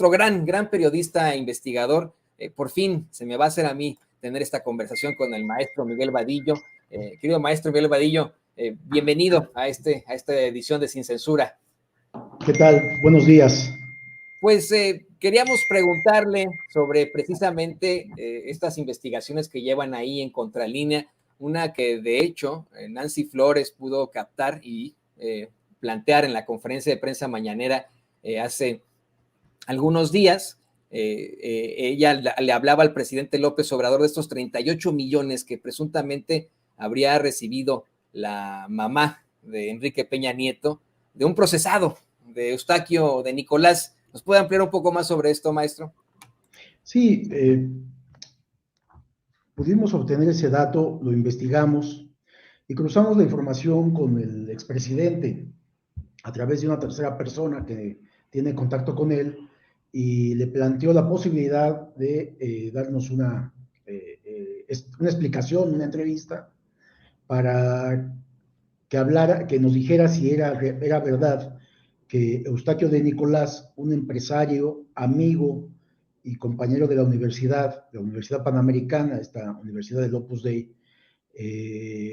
otro gran periodista e investigador. Por fin se me va a hacer a mí tener esta conversación con el maestro Miguel Vadillo. Querido maestro Miguel Vadillo, bienvenido a esta edición de Sin Censura. ¿Qué tal? Buenos días. Pues queríamos preguntarle sobre precisamente estas investigaciones que llevan ahí en Contralínea, una que de hecho Nancy Flores pudo captar y plantear en la conferencia de prensa mañanera hace algunos días. Ella le hablaba al presidente López Obrador de estos 38 millones que presuntamente habría recibido la mamá de Enrique Peña Nieto de un procesado, de Eustaquio de Nicolás. ¿Nos puede ampliar un poco más sobre esto, maestro? Sí, pudimos obtener ese dato, lo investigamos y cruzamos la información con el expresidente a través de una tercera persona que tiene contacto con él y le planteó la posibilidad de darnos una explicación, una entrevista para que nos dijera si era verdad que Eustaquio de Nicolás, un empresario, amigo y compañero de la Universidad Panamericana, esta Universidad del Opus Dei,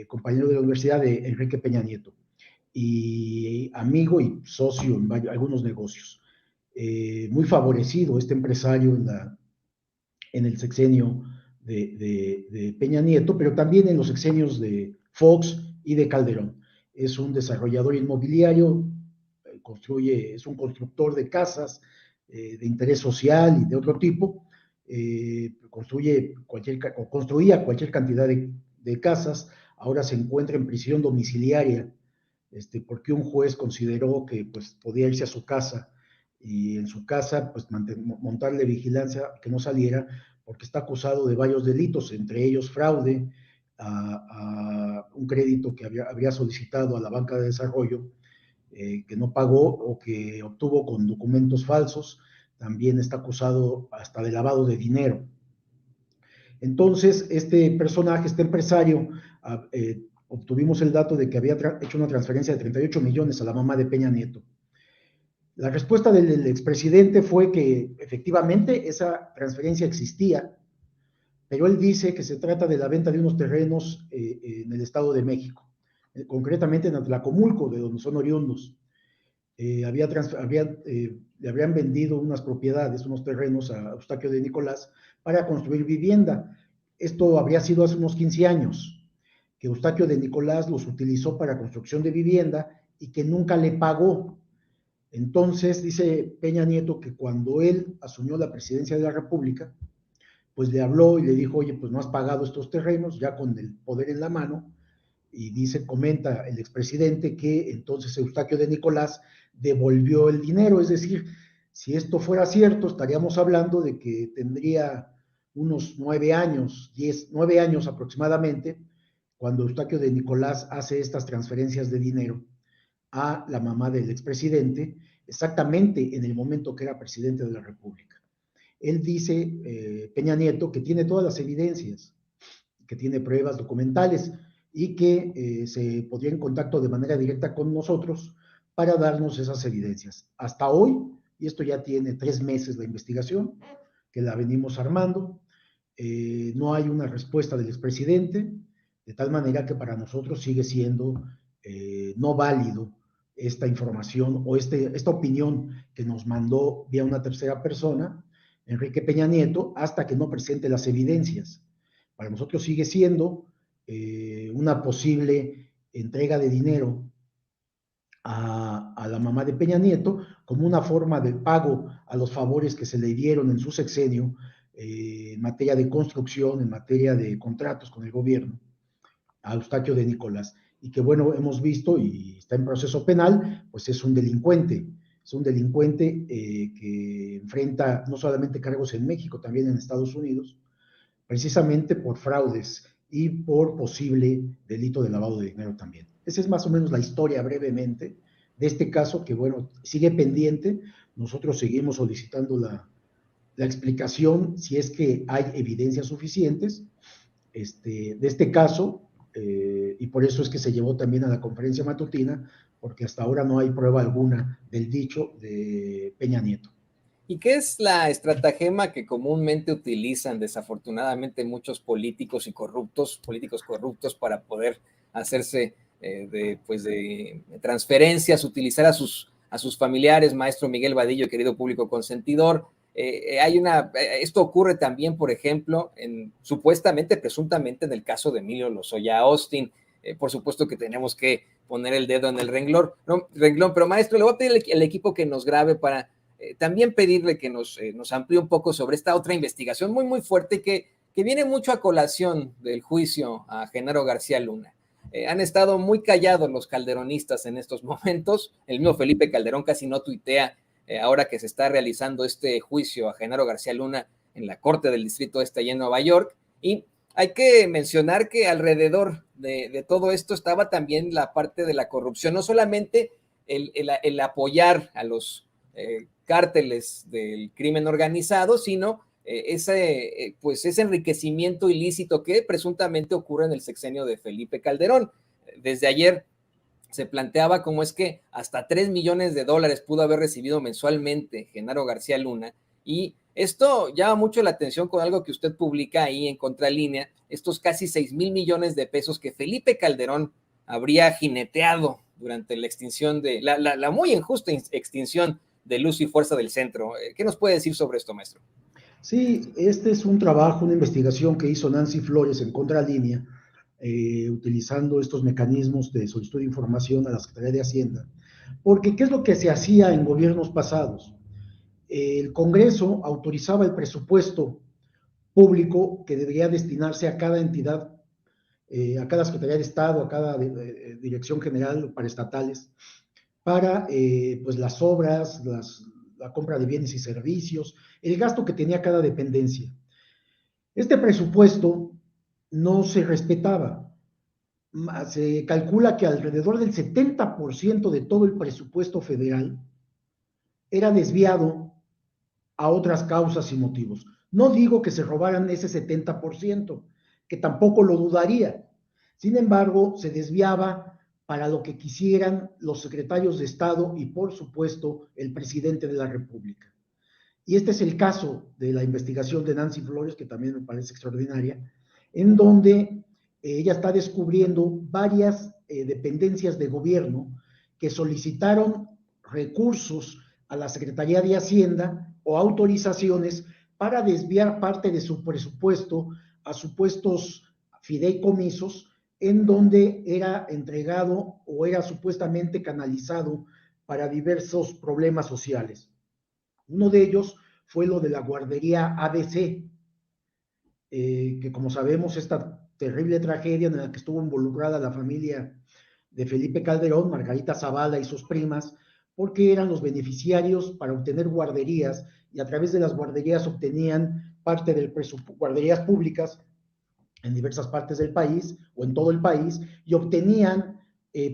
compañero de la Universidad de Enrique Peña Nieto, y amigo y socio en algunos negocios. Muy favorecido este empresario en el sexenio de Peña Nieto, pero también en los sexenios de Fox y de Calderón. Es un desarrollador inmobiliario, es un constructor de casas de interés social y de otro tipo, construía cualquier cantidad de casas, ahora se encuentra en prisión domiciliaria, porque un juez consideró que pues, podía irse a su casa y en su casa pues, montarle vigilancia que no saliera, porque está acusado de varios delitos, entre ellos fraude a un crédito que habría solicitado a la banca de desarrollo, que no pagó o que obtuvo con documentos falsos. También está acusado hasta de lavado de dinero. Entonces, este personaje, este empresario, obtuvimos el dato de que había hecho una transferencia de 38 millones a la mamá de Peña Nieto. La respuesta del expresidente fue que efectivamente esa transferencia existía, pero él dice que se trata de la venta de unos terrenos en el Estado de México, concretamente en Atlacomulco, de donde son oriundos. Le habrían vendido unas propiedades, unos terrenos a Eustaquio de Nicolás para construir vivienda. Esto habría sido hace unos 15 años, que Eustaquio de Nicolás los utilizó para construcción de vivienda y que nunca le pagó. Entonces, dice Peña Nieto que cuando él asumió la presidencia de la República, pues le habló y le dijo, oye, pues no has pagado estos terrenos, ya con el poder en la mano, y comenta el expresidente que entonces Eustaquio de Nicolás devolvió el dinero, es decir, si esto fuera cierto, estaríamos hablando de que tendría unos 9 años aproximadamente, cuando Eustaquio de Nicolás hace estas transferencias de dinero a la mamá del expresidente, exactamente en el momento que era presidente de la República. Él dice, Peña Nieto, que tiene todas las evidencias, que tiene pruebas documentales y que se podría en contacto de manera directa con nosotros para darnos esas evidencias. Hasta hoy, y esto ya tiene 3 meses la investigación, que la venimos armando, no hay una respuesta del expresidente, de tal manera que para nosotros sigue siendo no válido esta información o esta opinión que nos mandó vía una tercera persona, Enrique Peña Nieto, hasta que no presente las evidencias. Para nosotros sigue siendo una posible entrega de dinero a la mamá de Peña Nieto como una forma de pago a los favores que se le dieron en su sexenio en materia de construcción, en materia de contratos con el gobierno, a Eustaquio de Nicolás. Y que bueno, hemos visto y está en proceso penal, pues es un delincuente que enfrenta no solamente cargos en México, también en Estados Unidos, precisamente por fraudes y por posible delito de lavado de dinero también. Esa es más o menos la historia brevemente de este caso que, bueno, sigue pendiente. Nosotros seguimos solicitando la explicación si es que hay evidencias suficientes de este caso, y por eso es que se llevó también a la conferencia matutina, porque hasta ahora no hay prueba alguna del dicho de Peña Nieto. ¿Y qué es la estratagema que comúnmente utilizan desafortunadamente muchos políticos corruptos para poder hacerse de transferencias, utilizar a sus familiares, maestro Miguel Vadillo, querido público consentidor? Esto ocurre también, por ejemplo, supuestamente, presuntamente, en el caso de Emilio Lozoya Austin. Por supuesto que tenemos que poner el dedo en el renglón, pero maestro, le voy a pedir al equipo que nos grabe para también pedirle que nos amplíe un poco sobre esta otra investigación muy, muy fuerte que viene mucho a colación del juicio a Genaro García Luna. Han estado muy callados los calderonistas en estos momentos. El mismo Felipe Calderón casi no tuitea ahora que se está realizando este juicio a Genaro García Luna en la Corte del Distrito Este allá en Nueva York. Y hay que mencionar que alrededor de todo esto estaba también la parte de la corrupción, no solamente el apoyar a los cárteles del crimen organizado, sino ese enriquecimiento ilícito que presuntamente ocurre en el sexenio de Felipe Calderón. Desde ayer se planteaba cómo es que hasta 3 millones de dólares pudo haber recibido mensualmente Genaro García Luna, y esto llama mucho la atención con algo que usted publica ahí en Contralínea, estos casi 6 mil millones de pesos que Felipe Calderón habría jineteado durante la extinción de la muy injusta extinción de Luz y Fuerza del Centro. ¿Qué nos puede decir sobre esto, maestro? Sí, este es un trabajo, una investigación que hizo Nancy Flores en Contralínea, utilizando estos mecanismos de solicitud de información a la Secretaría de Hacienda. Porque, ¿qué es lo que se hacía en gobiernos pasados? El Congreso autorizaba el presupuesto público que debería destinarse a cada entidad, a cada Secretaría de Estado, a cada Dirección General paraestatales, para pues las obras, la compra de bienes y servicios, el gasto que tenía cada dependencia. Este presupuesto no se respetaba. Se calcula que alrededor del 70% de todo el presupuesto federal era desviado a otras causas y motivos. No digo que se robaran ese 70%, que tampoco lo dudaría. Sin embargo, se desviaba para lo que quisieran los secretarios de Estado y, por supuesto, el presidente de la República. Y este es el caso de la investigación de Nancy Flores, que también me parece extraordinaria, en donde ella está descubriendo varias dependencias de gobierno que solicitaron recursos a la Secretaría de Hacienda o autorizaciones para desviar parte de su presupuesto a supuestos fideicomisos en donde era entregado o era supuestamente canalizado para diversos problemas sociales. Uno de ellos fue lo de la guardería ABC, que como sabemos, esta terrible tragedia en la que estuvo involucrada la familia de Felipe Calderón, Margarita Zavala y sus primas, porque eran los beneficiarios para obtener guarderías y a través de las guarderías obtenían parte del presupuesto, guarderías públicas en diversas partes del país o en todo el país, y obtenían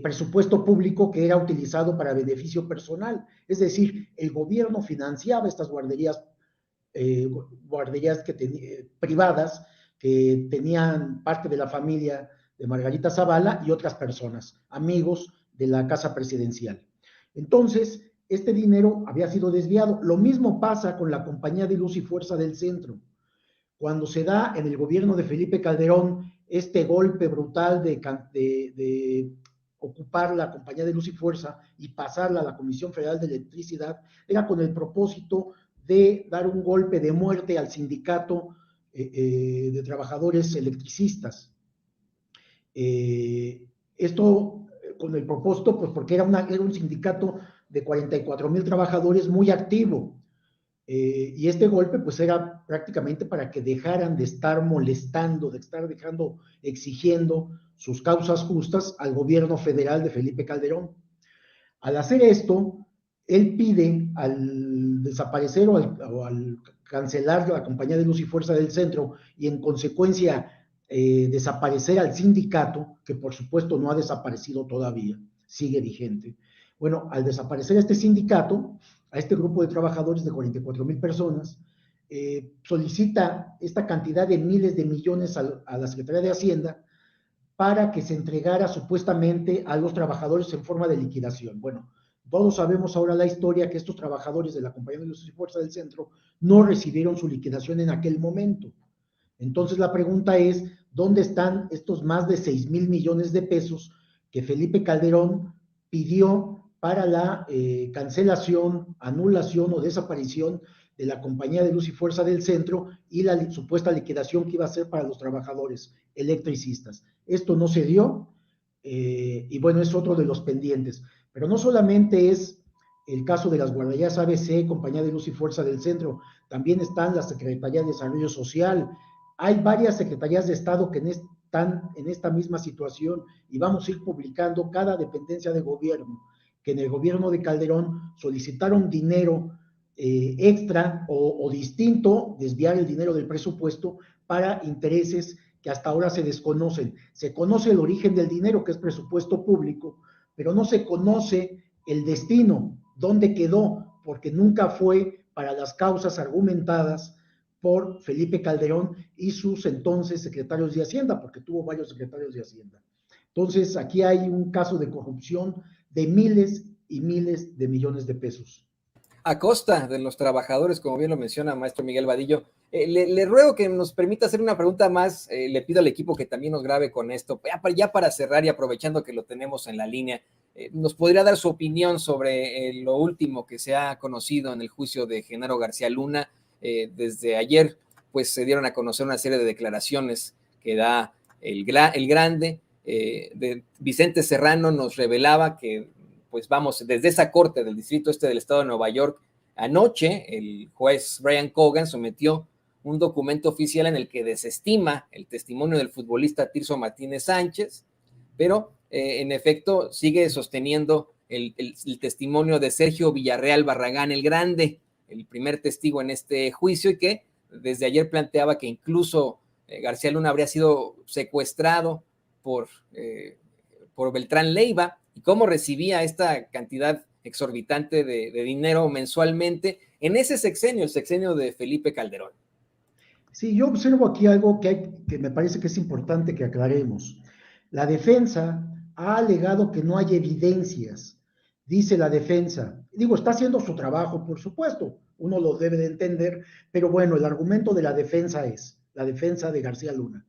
presupuesto público que era utilizado para beneficio personal. Es decir, el gobierno financiaba estas guarderías privadas que tenían parte de la familia de Margarita Zavala y otras personas, amigos de la casa presidencial. Entonces, este dinero había sido desviado. Lo mismo pasa con la Compañía de Luz y Fuerza del Centro. Cuando se da en el gobierno de Felipe Calderón este golpe brutal de ocupar la Compañía de Luz y Fuerza y pasarla a la Comisión Federal de Electricidad, era con el propósito de dar un golpe de muerte al sindicato de trabajadores electricistas. Esto con el propósito, pues porque era un sindicato de 44,000 trabajadores muy activo. Y este golpe pues era prácticamente para que dejaran de estar molestando, de estar exigiendo sus causas justas al gobierno federal de Felipe Calderón. Al hacer esto, él pide al desaparecer o al cancelar la Compañía de Luz y Fuerza del Centro y en consecuencia desaparecer al sindicato, que por supuesto no ha desaparecido todavía, sigue vigente. Bueno, al desaparecer este sindicato, a este grupo de trabajadores de 44,000 personas, solicita esta cantidad de miles de millones a la Secretaría de Hacienda para que se entregara supuestamente a los trabajadores en forma de liquidación. Bueno, Todos sabemos ahora la historia que estos trabajadores de la Compañía de Luz y Fuerza del Centro no recibieron su liquidación en aquel momento. Entonces la pregunta es, ¿dónde están estos más de 6,000 millones de pesos que Felipe Calderón pidió para la cancelación, anulación o desaparición de la Compañía de Luz y Fuerza del Centro y la supuesta liquidación que iba a ser para los trabajadores electricistas? Esto no se dio y bueno, es otro de los pendientes. Pero no solamente es el caso de las guarderías ABC, Compañía de Luz y Fuerza del Centro, también están las Secretarías de Desarrollo Social. Hay varias secretarías de Estado que están en esta misma situación y vamos a ir publicando cada dependencia de gobierno, que en el gobierno de Calderón solicitaron dinero extra o distinto, desviar el dinero del presupuesto para intereses que hasta ahora se desconocen. Se conoce el origen del dinero, que es presupuesto público, pero no se conoce el destino, dónde quedó, porque nunca fue para las causas argumentadas por Felipe Calderón y sus entonces secretarios de Hacienda, porque tuvo varios secretarios de Hacienda. Entonces, aquí hay un caso de corrupción de miles y miles de millones de pesos. A costa de los trabajadores, como bien lo menciona maestro Miguel Vadillo. Le ruego que nos permita hacer una pregunta más, le pido al equipo que también nos grabe con esto, ya para cerrar y aprovechando que lo tenemos en la línea, ¿nos podría dar su opinión sobre lo último que se ha conocido en el juicio de Genaro García Luna? Desde ayer, pues se dieron a conocer una serie de declaraciones que da el grande, de Vicente Serrano nos revelaba que pues vamos, desde esa corte del distrito este del estado de Nueva York, anoche el juez Brian Cogan sometió un documento oficial en el que desestima el testimonio del futbolista Tirso Martínez Sánchez, pero en efecto sigue sosteniendo el testimonio de Sergio Villarreal Barragán el Grande, el primer testigo en este juicio, y que desde ayer planteaba que incluso García Luna habría sido secuestrado por Beltrán Leiva, y cómo recibía esta cantidad exorbitante de dinero mensualmente en ese sexenio, el sexenio de Felipe Calderón. Sí, yo observo aquí algo que me parece que es importante que aclaremos. La defensa ha alegado que no hay evidencias, dice la defensa. Digo, está haciendo su trabajo, por supuesto, uno lo debe de entender, pero bueno, el argumento de la defensa de García Luna.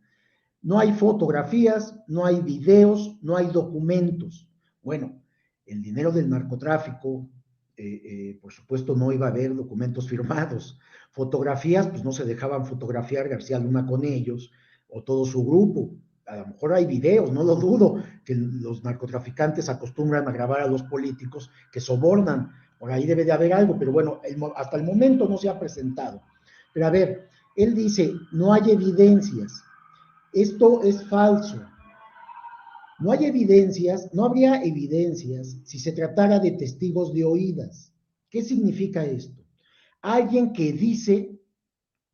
No hay fotografías, no hay videos, no hay documentos. Bueno, el dinero del narcotráfico, por supuesto, no iba a haber documentos firmados. Fotografías, pues no se dejaban fotografiar García Luna con ellos o todo su grupo. A lo mejor hay videos, no lo dudo, que los narcotraficantes acostumbran a grabar a los políticos que sobornan. Por ahí debe de haber algo, pero bueno, hasta el momento no se ha presentado. Pero a ver, él dice, no hay evidencias. Esto es falso. No hay evidencias, no habría evidencias si se tratara de testigos de oídas. ¿Qué significa esto? Alguien que dice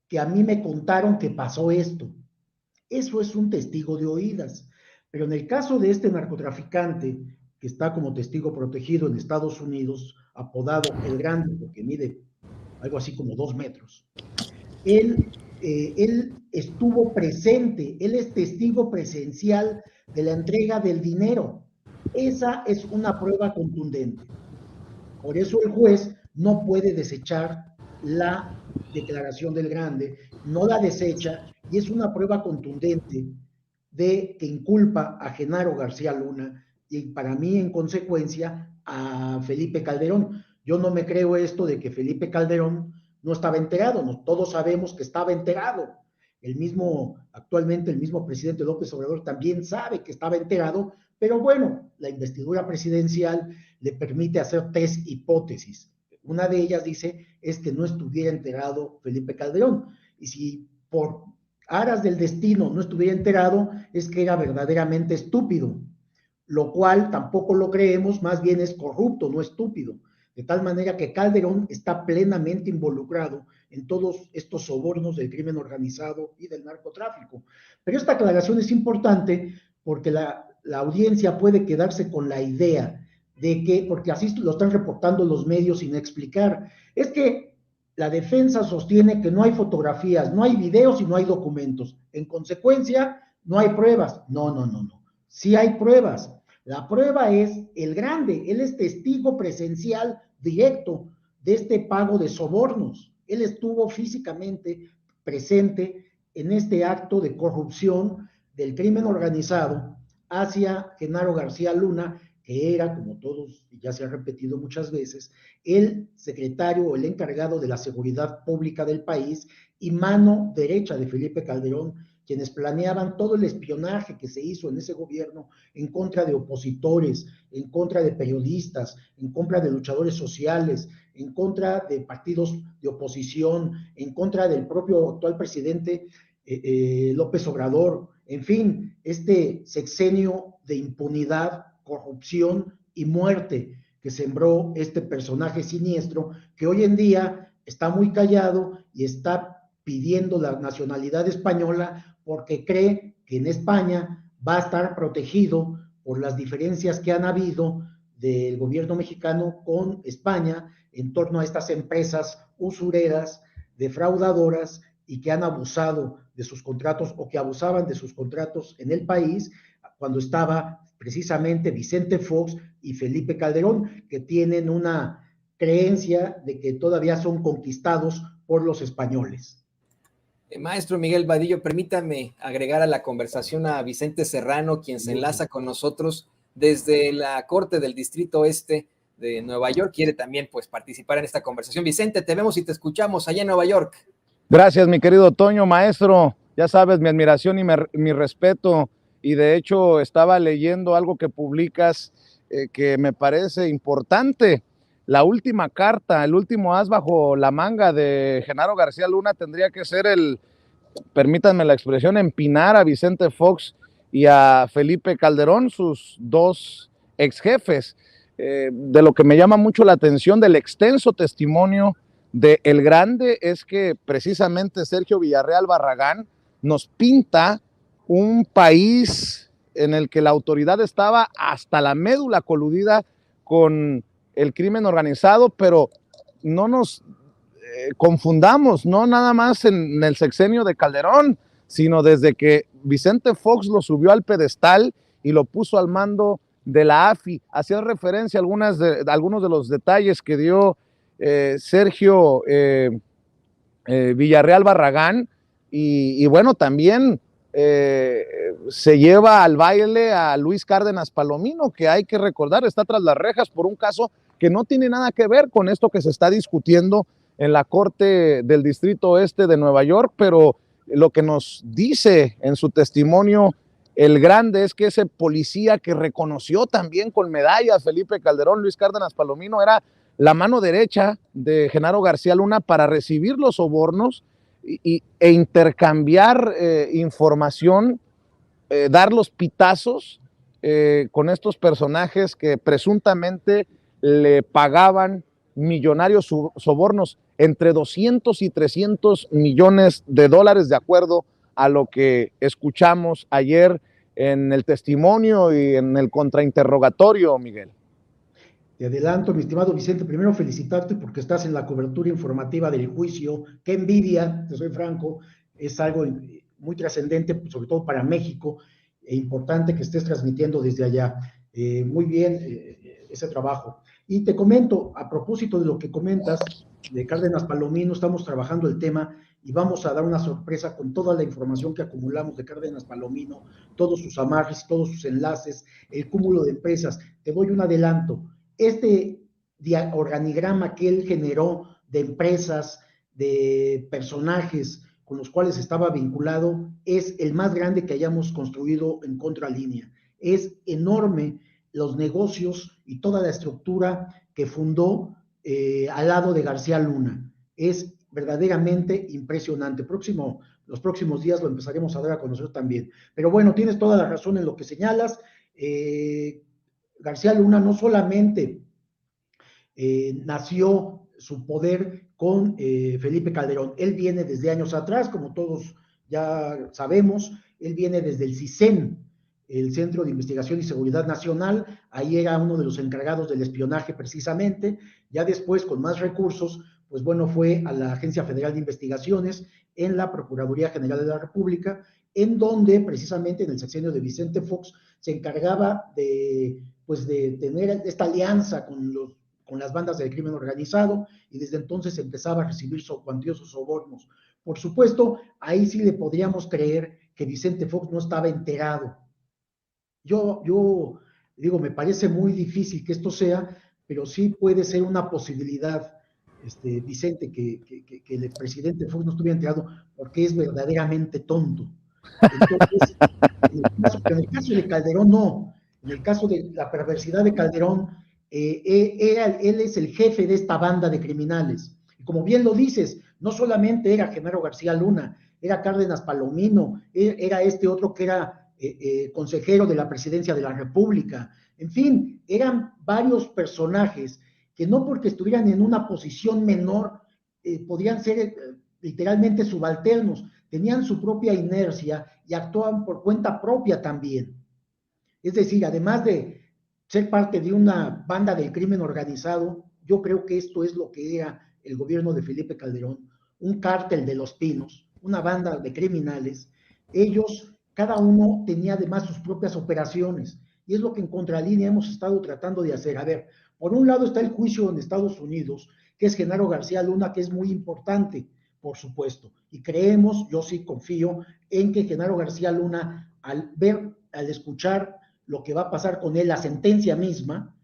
que a mí me contaron que pasó esto. Eso es un testigo de oídas. Pero en el caso de este narcotraficante, que está como testigo protegido en Estados Unidos, apodado El Grande, porque mide algo así como 2 metros, él estuvo presente, él es testigo presencial de la entrega del dinero. Esa es una prueba contundente. Por eso el juez no puede desechar la declaración del Grande, no la desecha y es una prueba contundente de que inculpa a Genaro García Luna y para mí en consecuencia a Felipe Calderón. Yo no me creo esto de que Felipe Calderón no estaba enterado, no, todos sabemos que estaba enterado. Actualmente el mismo presidente López Obrador también sabe que estaba enterado, pero bueno, la investidura presidencial le permite hacer 3 hipótesis. Una de ellas dice es que no estuviera enterado Felipe Calderón, y si por aras del destino no estuviera enterado, es que era verdaderamente estúpido, lo cual tampoco lo creemos, más bien es corrupto, no estúpido. De tal manera que Calderón está plenamente involucrado en todos estos sobornos del crimen organizado y del narcotráfico. Pero esta aclaración es importante porque la audiencia puede quedarse con la idea de que, porque así lo están reportando los medios sin explicar, es que la defensa sostiene que no hay fotografías, no hay videos y no hay documentos. En consecuencia, no hay pruebas. No. Sí hay pruebas. La prueba es el Grande, él es testigo presencial directo de este pago de sobornos. Él estuvo físicamente presente en este acto de corrupción del crimen organizado hacia Genaro García Luna, que era, como todos ya se ha repetido muchas veces, el secretario o el encargado de la seguridad pública del país y mano derecha de Felipe Calderón, quienes planeaban todo el espionaje que se hizo en ese gobierno en contra de opositores, en contra de periodistas, en contra de luchadores sociales, en contra de partidos de oposición, en contra del propio actual presidente López Obrador. En fin, este sexenio de impunidad, corrupción y muerte que sembró este personaje siniestro, que hoy en día está muy callado y está pidiendo la nacionalidad española porque cree que en España va a estar protegido por las diferencias que han habido del gobierno mexicano con España en torno a estas empresas usureras, defraudadoras y que han abusado de sus contratos o que abusaban de sus contratos en el país cuando estaba precisamente Vicente Fox y Felipe Calderón, que tienen una creencia de que todavía son conquistados por los españoles. Maestro Miguel Vadillo, permítame agregar a la conversación a Vicente Serrano, quien se enlaza con nosotros desde la Corte del Distrito Este de Nueva York. Quiere también pues participar en esta conversación. Vicente, te vemos y te escuchamos allá en Nueva York. Gracias, mi querido Toño, maestro. Ya sabes, mi admiración y mi respeto. Y de hecho estaba leyendo algo que publicas que me parece importante. La última carta, el último as bajo la manga de Genaro García Luna tendría que ser permítanme la expresión, empinar a Vicente Fox y a Felipe Calderón, sus dos ex jefes. De lo que me llama mucho la atención del extenso testimonio de El Grande es que precisamente Sergio Villarreal Barragán nos pinta un país en el que la autoridad estaba hasta la médula coludida con el crimen organizado, pero no nos confundamos, no nada más en el sexenio de Calderón, sino desde que Vicente Fox lo subió al pedestal y lo puso al mando de la AFI. Hacía referencia a algunos de los detalles que dio Sergio Villarreal Barragán y bueno, también se lleva al baile a Luis Cárdenas Palomino, que hay que recordar está tras las rejas por un caso que no tiene nada que ver con esto que se está discutiendo en la Corte del Distrito Este de Nueva York, pero lo que nos dice en su testimonio El Grande es que ese policía que reconoció también con medallas Felipe Calderón, Luis Cárdenas Palomino, era la mano derecha de Genaro García Luna para recibir los sobornos e intercambiar información, dar los pitazos con estos personajes que presuntamente le pagaban millonarios sobornos entre 200 y 300 millones de dólares, de acuerdo a lo que escuchamos ayer en el testimonio y en el contrainterrogatorio, Miguel. Te adelanto, mi estimado Vicente, primero felicitarte porque estás en la cobertura informativa del juicio. Qué envidia, te soy franco, es algo muy trascendente, sobre todo para México, e importante que estés transmitiendo desde allá. Muy bien ese trabajo. Y te comento, a propósito de lo que comentas de Cárdenas Palomino, estamos trabajando el tema y vamos a dar una sorpresa con toda la información que acumulamos de Cárdenas Palomino, todos sus amarres, todos sus enlaces, el cúmulo de empresas. Te doy un adelanto. Este organigrama que él generó de empresas, de personajes con los cuales estaba vinculado, es el más grande que hayamos construido en Contralínea. Es enorme los negocios y toda la estructura que fundó al lado de García Luna. Es verdaderamente impresionante. Los próximos días lo empezaremos a dar a conocer también. Pero bueno, tienes toda la razón en lo que señalas. García Luna no solamente nació su poder con Felipe Calderón, él viene desde años atrás, como todos ya sabemos, él viene desde el CISEN, el Centro de Investigación y Seguridad Nacional, ahí era uno de los encargados del espionaje precisamente, ya después con más recursos, pues bueno, fue a la Agencia Federal de Investigaciones en la Procuraduría General de la República, en donde precisamente en el sexenio de Vicente Fox se encargaba pues de tener esta alianza con las bandas del crimen organizado, y desde entonces empezaba a recibir cuantiosos sobornos. Por supuesto, ahí sí le podríamos creer que Vicente Fox no estaba enterado. Yo digo, me parece muy difícil que esto sea, pero sí puede ser una posibilidad, Vicente, que el presidente Fox no estuviera enterado, porque es verdaderamente tonto. Entonces, en el caso de Calderón, no. En el caso de la perversidad de Calderón, él es el jefe de esta banda de criminales. Y como bien lo dices, no solamente era Genaro García Luna, era Cárdenas Palomino, era este otro que era consejero de la presidencia de la República. En fin, eran varios personajes que no porque estuvieran en una posición menor podían ser literalmente subalternos, tenían su propia inercia y actuaban por cuenta propia también. Es decir, además de ser parte de una banda del crimen organizado, yo creo que esto es lo que era el gobierno de Felipe Calderón, un cártel de los Pinos, una banda de criminales. Ellos, cada uno tenía además sus propias operaciones, y es lo que en Contralínea hemos estado tratando de hacer. A ver, por un lado está el juicio en Estados Unidos, que es Genaro García Luna, que es muy importante, por supuesto, y creemos, yo sí confío, en que Genaro García Luna, al escuchar lo que va a pasar con él, la sentencia misma,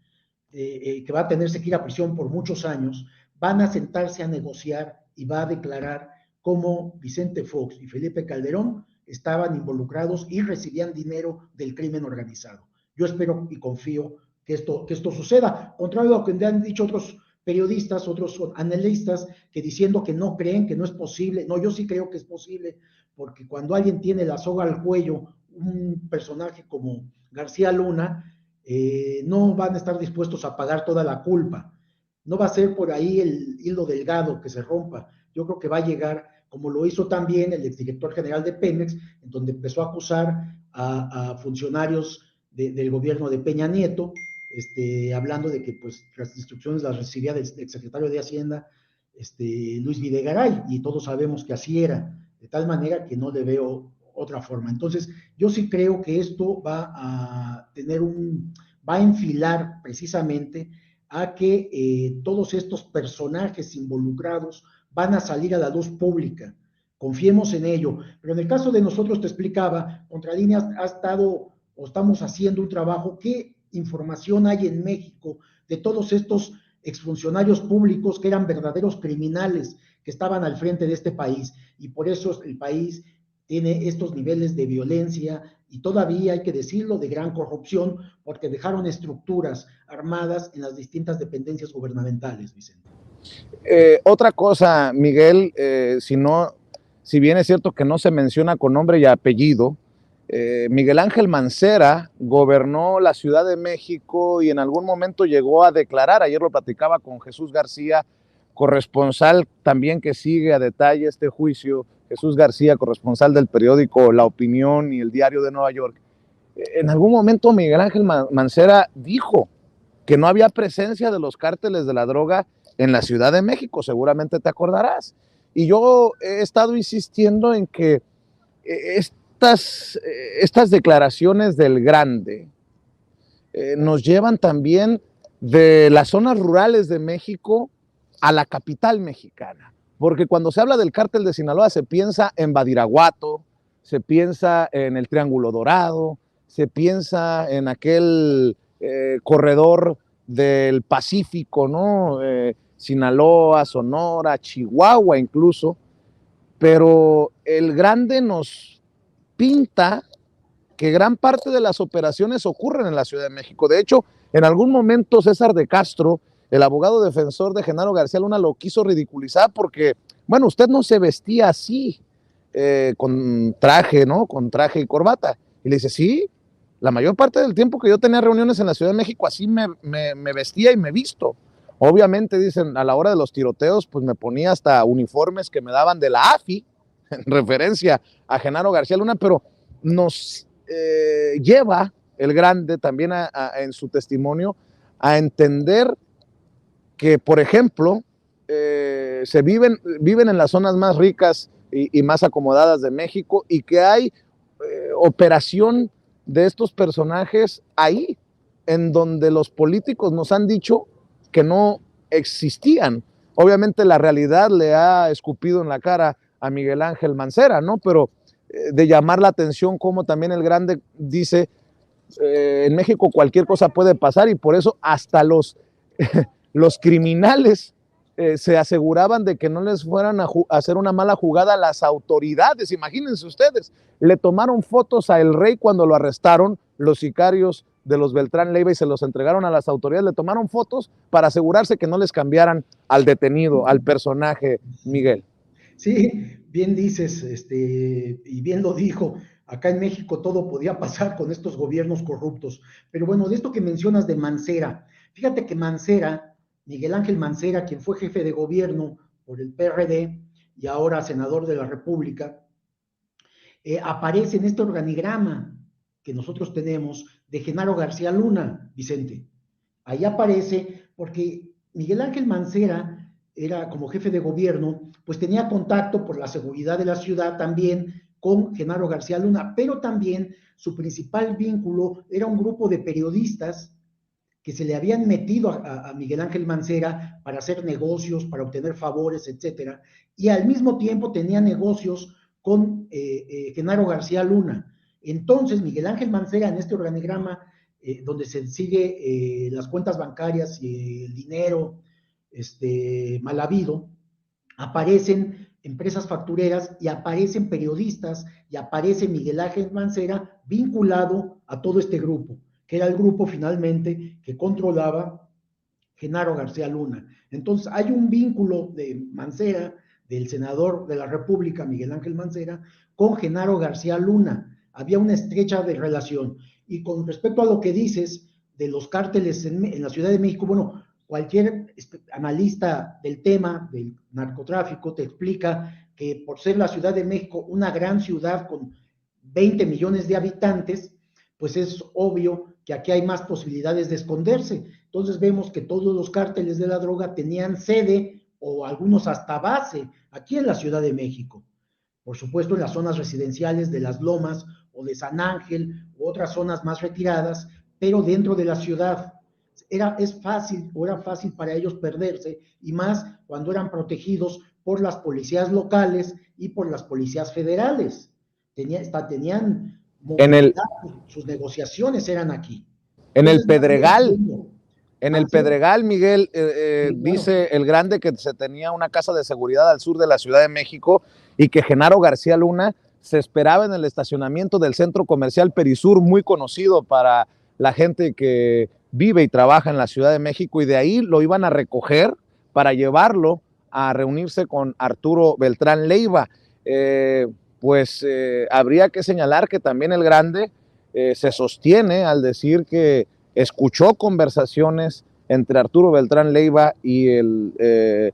que va a tenerse que ir a prisión por muchos años, van a sentarse a negociar y va a declarar cómo Vicente Fox y Felipe Calderón estaban involucrados y recibían dinero del crimen organizado. Yo espero y confío que esto suceda, contrario a lo que han dicho otros periodistas, otros analistas, que diciendo que no creen, que no es posible. No, yo sí creo que es posible, porque cuando alguien tiene la soga al cuello, un personaje como García Luna, no van a estar dispuestos a pagar toda la culpa. No va a ser por ahí el hilo delgado que se rompa. Yo creo que va a llegar, como lo hizo también el exdirector general de Pemex, en donde empezó a acusar a funcionarios del gobierno de Peña Nieto, hablando de que pues las instrucciones las recibía del exsecretario de Hacienda, Luis Videgaray, y todos sabemos que así era, de tal manera que no le veo otra forma. Entonces, yo sí creo que esto va a enfilar precisamente a que todos estos personajes involucrados van a salir a la luz pública. Confiemos en ello. Pero en el caso de nosotros, te explicaba, Contralíneas ha estado o estamos haciendo un trabajo. ¿Qué información hay en México de todos estos exfuncionarios públicos que eran verdaderos criminales que estaban al frente de este país? Y por eso el país tiene estos niveles de violencia y todavía, hay que decirlo, de gran corrupción, porque dejaron estructuras armadas en las distintas dependencias gubernamentales, Vicente. Otra cosa, Miguel, si bien es cierto que no se menciona con nombre y apellido, Miguel Ángel Mancera gobernó la Ciudad de México y en algún momento llegó a declarar, ayer lo platicaba con Jesús García, corresponsal también que sigue a detalle este juicio, Jesús García, corresponsal del periódico La Opinión y el Diario de Nueva York. En algún momento Miguel Ángel Mancera dijo que no había presencia de los cárteles de la droga en la Ciudad de México, seguramente te acordarás. Y yo he estado insistiendo en que estas declaraciones del Grande nos llevan también de las zonas rurales de México a la capital mexicana, porque cuando se habla del cártel de Sinaloa se piensa en Badiraguato, se piensa en el Triángulo Dorado, se piensa en aquel corredor del Pacífico, ¿no? Sinaloa, Sonora, Chihuahua incluso, pero el Grande nos pinta que gran parte de las operaciones ocurren en la Ciudad de México. De hecho, en algún momento César de Castro, el abogado defensor de Genaro García Luna, lo quiso ridiculizar porque, bueno, usted no se vestía así, con traje, ¿no? Con traje y corbata. Y le dice, sí, la mayor parte del tiempo que yo tenía reuniones en la Ciudad de México, así me vestía y me visto. Obviamente, dicen, a la hora de los tiroteos, pues me ponía hasta uniformes que me daban de la AFI, en referencia a Genaro García Luna, pero nos lleva el Grande también en su testimonio a entender que, por ejemplo, viven en las zonas más ricas y más acomodadas de México, y que hay operación de estos personajes ahí, en donde los políticos nos han dicho que no existían. Obviamente la realidad le ha escupido en la cara a Miguel Ángel Mancera, ¿no? Pero de llamar la atención como también el Grande dice, en México cualquier cosa puede pasar, y por eso hasta los criminales se aseguraban de que no les fueran a hacer una mala jugada a las autoridades. Imagínense ustedes, le tomaron fotos a El Rey cuando lo arrestaron los sicarios de los Beltrán Leiva y se los entregaron a las autoridades, le tomaron fotos para asegurarse que no les cambiaran al detenido, al personaje, Miguel. Sí, bien dices, y bien lo dijo, acá en México todo podía pasar con estos gobiernos corruptos. Pero bueno, de esto que mencionas de Mancera, fíjate que Mancera, Miguel Ángel Mancera, quien fue jefe de gobierno por el PRD y ahora senador de la República, aparece en este organigrama que nosotros tenemos de Genaro García Luna, Vicente. Ahí aparece porque Miguel Ángel Mancera era como jefe de gobierno, pues tenía contacto por la seguridad de la ciudad también con Genaro García Luna, pero también su principal vínculo era un grupo de periodistas que se le habían metido a Miguel Ángel Mancera para hacer negocios, para obtener favores, etcétera, y al mismo tiempo tenía negocios con Genaro García Luna. Entonces, Miguel Ángel Mancera, en este organigrama, donde se sigue las cuentas bancarias y el dinero mal habido, aparecen empresas factureras y aparecen periodistas y aparece Miguel Ángel Mancera vinculado a todo este grupo, que era el grupo finalmente que controlaba Genaro García Luna. Entonces hay un vínculo de Mancera, del senador de la República, Miguel Ángel Mancera, con Genaro García Luna. Había una estrecha relación. Y con respecto a lo que dices de los cárteles en la Ciudad de México, bueno, cualquier analista del tema del narcotráfico te explica que por ser la Ciudad de México una gran ciudad con 20 millones de habitantes, pues es obvio que aquí hay más posibilidades de esconderse. Entonces vemos que todos los cárteles de la droga tenían sede o algunos hasta base aquí en la Ciudad de México. Por supuesto, en las zonas residenciales de Las Lomas o de San Ángel u otras zonas más retiradas, pero dentro de la ciudad. Era fácil para ellos perderse, y más cuando eran protegidos por las policías locales y por las policías federales. Tenían sus negociaciones eran aquí. En el Pedregal, Miguel, Sí, claro. dice el Grande que se tenía una casa de seguridad al sur de la Ciudad de México y que Genaro García Luna se esperaba en el estacionamiento del centro comercial Perisur, muy conocido para la gente que vive y trabaja en la Ciudad de México, y de ahí lo iban a recoger para llevarlo a reunirse con Arturo Beltrán Leiva. Habría que señalar que también el Grande se sostiene al decir que escuchó conversaciones entre Arturo Beltrán Leiva y el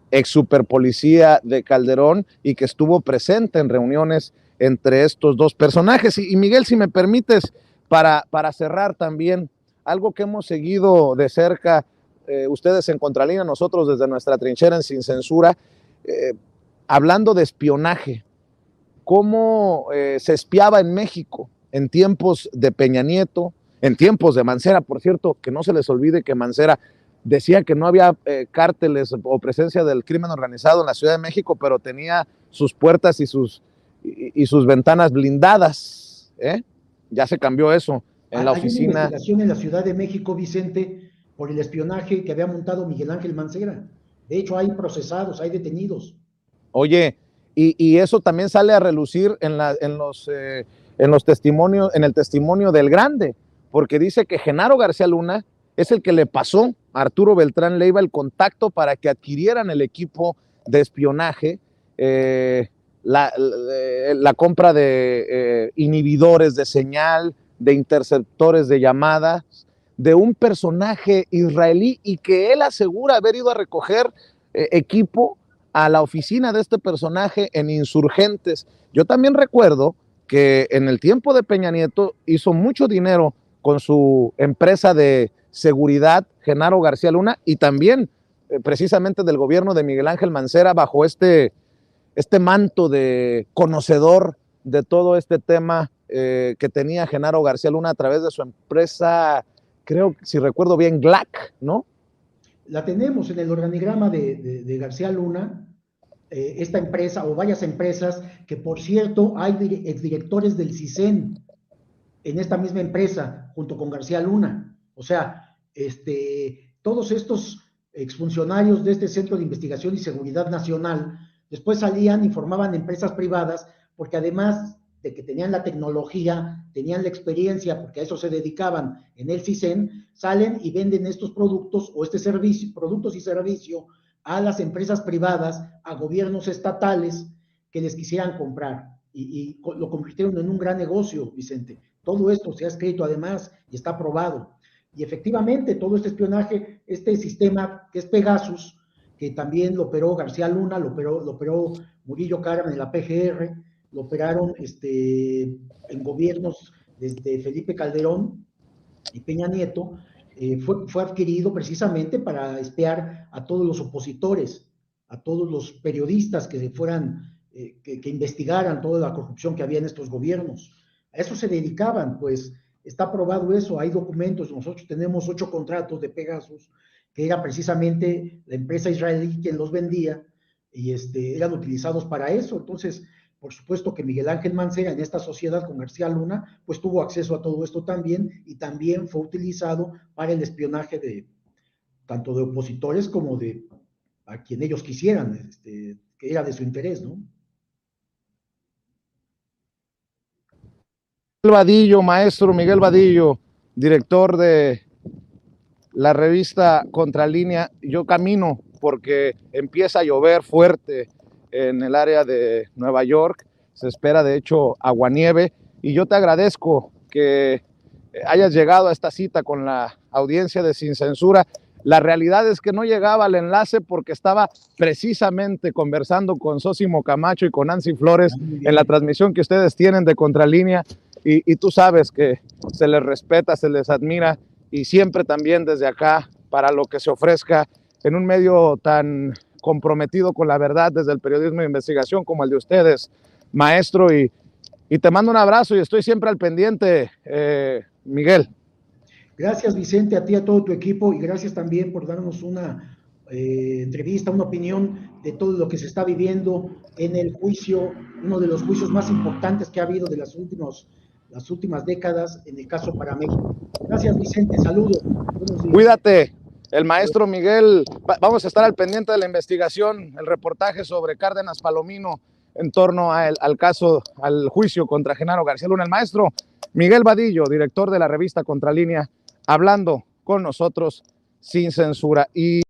ex superpolicía de Calderón, y que estuvo presente en reuniones entre estos dos personajes. Y Miguel, si me permites, para cerrar también, algo que hemos seguido de cerca, ustedes en Contralínea, nosotros desde nuestra trinchera en Sin Censura, hablando de espionaje, cómo se espiaba en México en tiempos de Peña Nieto, en tiempos de Mancera, por cierto, que no se les olvide que Mancera decía que no había cárteles o presencia del crimen organizado en la Ciudad de México, pero tenía sus puertas y sus ventanas blindadas. Ya se cambió eso en la oficina. Hay una investigación en la Ciudad de México, Vicente, por el espionaje que había montado Miguel Ángel Mancera. De hecho, hay procesados, hay detenidos. Oye, y eso también sale a relucir en los testimonios, en el testimonio del Grande, porque dice que Genaro García Luna es el que le pasó a Arturo Beltrán Leiva el contacto para que adquirieran el equipo de espionaje, la compra de inhibidores de señal, de interceptores de llamadas, de un personaje israelí, y que él asegura haber ido a recoger equipo a la oficina de este personaje en Insurgentes. Yo también recuerdo que en el tiempo de Peña Nieto hizo mucho dinero con su empresa de seguridad, Genaro García Luna, y también precisamente del gobierno de Miguel Ángel Mancera bajo este manto de conocedor de todo este tema que tenía Genaro García Luna a través de su empresa, creo, si recuerdo bien, GLAC, ¿no? La tenemos en el organigrama de García Luna, esta empresa o varias empresas, que por cierto hay exdirectores del CISEN en esta misma empresa, junto con García Luna. O sea, todos estos exfuncionarios de este Centro de Investigación y Seguridad Nacional después salían y formaban empresas privadas, porque además de que tenían la tecnología, tenían la experiencia, porque a eso se dedicaban en el CISEN, salen y venden estos productos o este servicio, productos y servicios a las empresas privadas, a gobiernos estatales que les quisieran comprar, y lo convirtieron en un gran negocio, Vicente. Todo esto se ha escrito además y está aprobado. Y efectivamente, todo este espionaje, este sistema que es Pegasus, que también lo operó García Luna, lo operó Murillo Karam en la PGR, lo operaron en gobiernos desde Felipe Calderón y Peña Nieto, fue adquirido precisamente para espiar a todos los opositores, a todos los periodistas que que investigaran toda la corrupción que había en estos gobiernos. A eso se dedicaban, pues está aprobado eso, hay documentos, nosotros tenemos 8 contratos de Pegasus, que era precisamente la empresa israelí quien los vendía, y eran utilizados para eso. Entonces, por supuesto que Miguel Ángel Mancera en esta sociedad con García Luna, pues tuvo acceso a todo esto también, y también fue utilizado para el espionaje tanto de opositores como de a quien ellos quisieran, que era de su interés, ¿no? Vadillo, maestro Miguel Vadillo, director de la revista Contralínea. Yo camino porque empieza a llover fuerte en el área de Nueva York, se espera de hecho aguanieve, y yo te agradezco que hayas llegado a esta cita con la audiencia de Sin Censura. La realidad es que no llegaba al enlace porque estaba precisamente conversando con Sósimo Camacho y con Nancy Flores en la transmisión que ustedes tienen de Contralínea, y tú sabes que se les respeta, se les admira, y siempre también desde acá para lo que se ofrezca en un medio tan comprometido con la verdad desde el periodismo de investigación como el de ustedes, maestro, y te mando un abrazo y estoy siempre al pendiente, Miguel. Gracias, Vicente, a ti, a todo tu equipo, y gracias también por darnos una entrevista, una opinión de todo lo que se está viviendo en el juicio, uno de los juicios más importantes que ha habido de las últimas décadas en el caso para México. Gracias, Vicente, saludos. Cuídate. El maestro Miguel, vamos a estar al pendiente de la investigación, el reportaje sobre Cárdenas Palomino en torno al caso, al juicio contra Genaro García Luna. El maestro Miguel Vadillo, director de la revista Contralínea, hablando con nosotros sin censura. Y